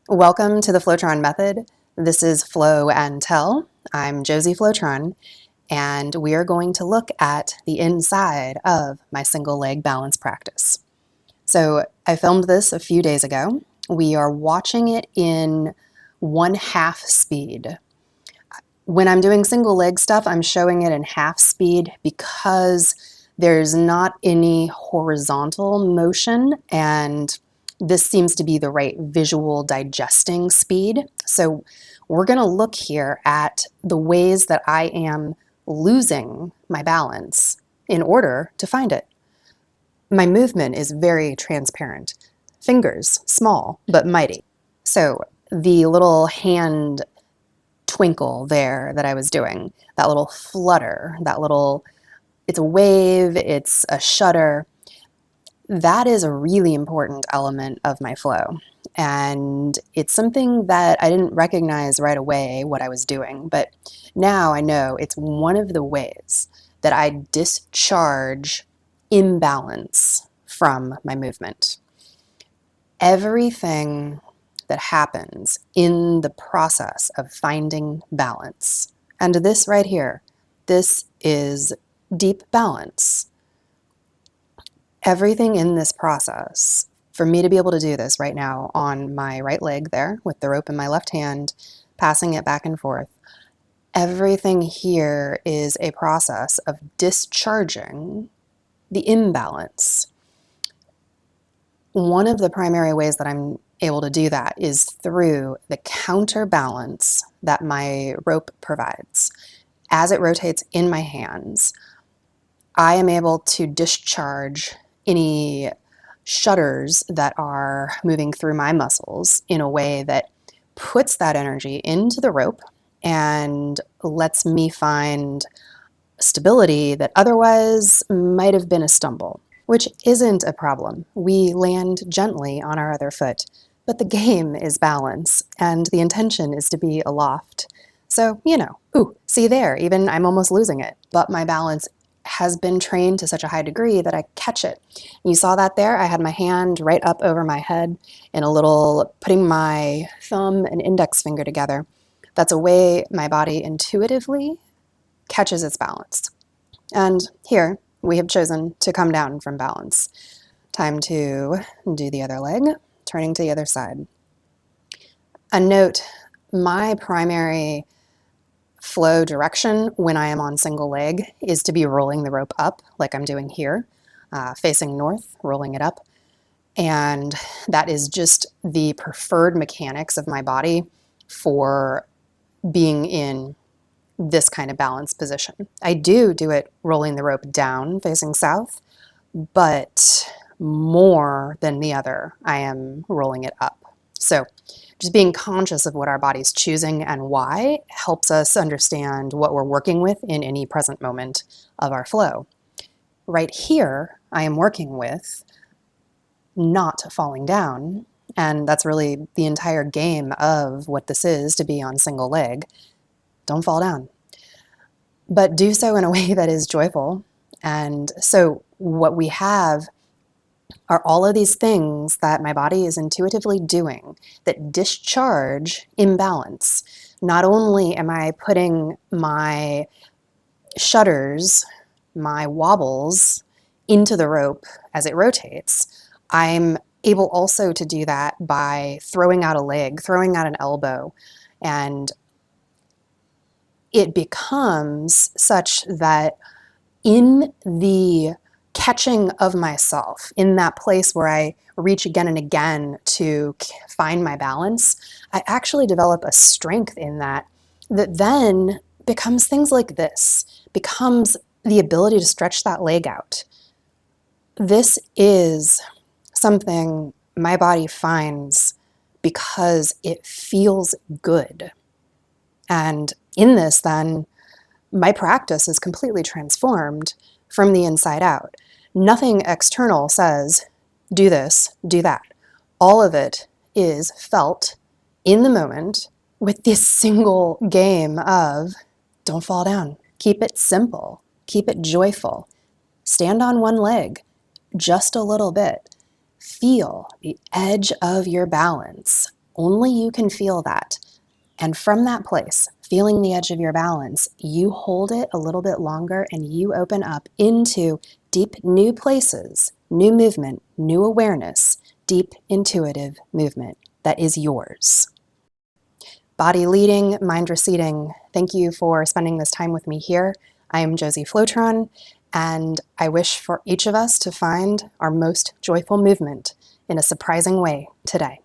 Welcome to the Flotron Method. This is Flow and Tell. I'm Josie Flotron, and we are going to look at the inside of my single leg balance practice. So I filmed this a few days ago. We are watching it in 1/2 speed. When I'm doing single leg stuff, I'm showing it in half speed because there's not any horizontal motion, and this seems to be the right visual digesting speed. So we're going to look here at the ways that I am losing my balance in order to find it. My movement is very transparent. Fingers, small but mighty. So the little hand twinkle there that I was doing, that little flutter, it's a wave, it's a shudder, that is a really important element of my flow. And it's something that I didn't recognize right away what I was doing, but now I know it's one of the ways that I discharge imbalance from my movement. Everything that happens in the process of finding balance, and this right here, this is deep balance. Everything in this process, for me to be able to do this right now on my right leg there with the rope in my left hand, passing it back and forth, everything here is a process of discharging the imbalance. One of the primary ways that I'm able to do that is through the counterbalance that my rope provides. As it rotates in my hands, I am able to discharge any shudders that are moving through my muscles in a way that puts that energy into the rope and lets me find stability that otherwise might have been a stumble, which isn't a problem. We land gently on our other foot, but the game is balance, and the intention is to be aloft. So, ooh, see there, even I'm almost losing it, but my balance has been trained to such a high degree that I catch it. You saw that there? I had my hand right up over my head in a little, putting my thumb and index finger together. That's a way my body intuitively catches its balance. And here we have chosen to come down from balance. Time to do the other leg, turning to the other side. A note, my primary flow direction when I am on single leg is to be rolling the rope up like I'm doing here, facing north, rolling it up. And that is just the preferred mechanics of my body for being in this kind of balance position. I do it rolling the rope down facing south, but more than the other, I am rolling it up. So just being conscious of what our body's choosing and why helps us understand what we're working with in any present moment of our flow. Right here, I am working with not falling down, and that's really the entire game of what this is to be on single leg. Don't fall down, but do so in a way that is joyful. And so what we have are all of these things that my body is intuitively doing that discharge imbalance. Not only am I putting my shudders, my wobbles into the rope as it rotates, I'm able also to do that by throwing out a leg, throwing out an elbow, and it becomes such that in the catching of myself, in that place where I reach again and again to find my balance, I actually develop a strength in that then becomes things like this, becomes the ability to stretch that leg out. This is something my body finds because it feels good. And in this, then, my practice is completely transformed from the inside out. Nothing external says, do this, do that. All of it is felt in the moment with this single game of don't fall down. Keep it simple. Keep it joyful. Stand on one leg just a little bit. Feel the edge of your balance Only you can feel that. And from that place, feeling the edge of your balance, you hold it a little bit longer and you open up into deep new places, new movement, new awareness, deep intuitive movement that is yours. Body leading, mind receding. Thank you for spending this time with me here. I am Josi Flotron, and I wish for each of us to find our most joyful movement in a surprising way today.